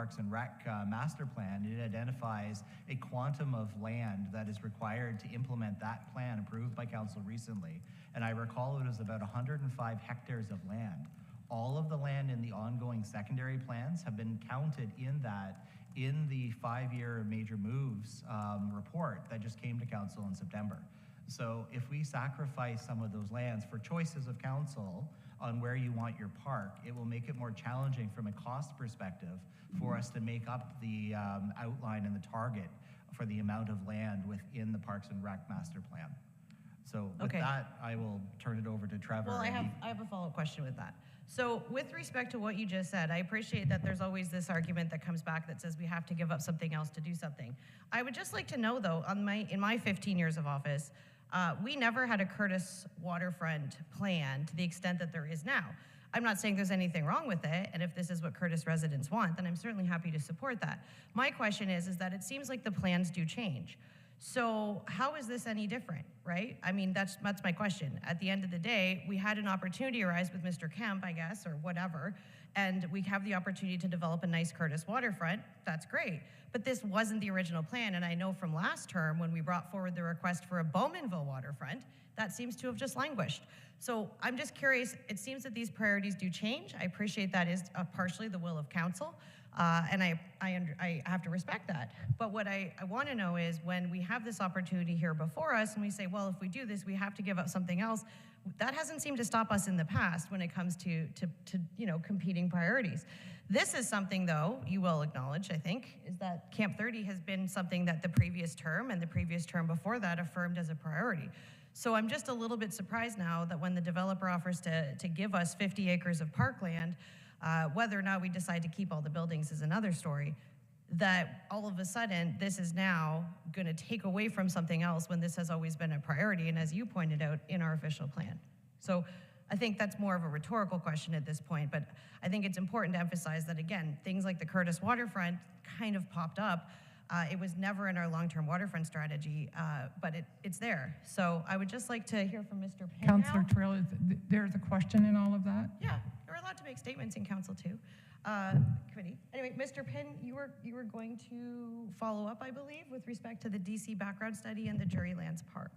Parks and Rec master plan, it identifies a quantum of land that is required to implement that plan approved by council recently. And I recall it was about 105 hectares of land. All of the land in the ongoing secondary plans have been counted in the 5-year major moves report that just came to council in September. So if we sacrifice some of those lands for choices of council on where you want your park, it will make it more challenging from a cost perspective for us to make up the outline and the target for the amount of land within the Parks and Rec master plan. So with that, I will turn it over to Trevor. Well, I have a follow-up question with that. So with respect to what you just said, I appreciate that there's always this argument that comes back that says we have to give up something else to do something. I would just like to know, though, in my 15 years of office, we never had a Courtice waterfront plan to the extent that there is now. I'm not saying there's anything wrong with it, and if this is what Courtice residents want, then I'm certainly happy to support that. My question is that it seems like the plans do change. So how is this any different, right? I mean, that's my question. At the end of the day, we had an opportunity arise with Mr. Kemp, I guess, or whatever, and we have the opportunity to develop a nice Courtice waterfront. That's great. But this wasn't the original plan, and I know from last term when we brought forward the request for a Bowmanville waterfront, that seems to have just languished. So I'm just curious, it seems that these priorities do change. I appreciate that is partially the will of council, and I have to respect that. But what I want to know is when we have this opportunity here before us and we say, well, if we do this, we have to give up something else, that hasn't seemed to stop us in the past when it comes to competing priorities. This is something, though, you will acknowledge, I think, is that Camp 30 has been something that the previous term and the previous term before that affirmed as a priority. So I'm just a little bit surprised now that when the developer offers to give us 50 acres of parkland, whether or not we decide to keep all the buildings is another story, that all of a sudden this is now going to take away from something else when this has always been a priority, and as you pointed out, in our official plan. So I think that's more of a rhetorical question at this point, but I think it's important to emphasize that, again, things like the Courtice waterfront kind of popped up. It was never in our long-term waterfront strategy, but it's there. So I would just like to hear from Mr. Penn. Councillor Trail, there's a question in all of that? Yeah, you're allowed to make statements in council too. Committee. Anyway, Mr. Penn, you were going to follow up, I believe, with respect to the DC background study and the Jurylands Park.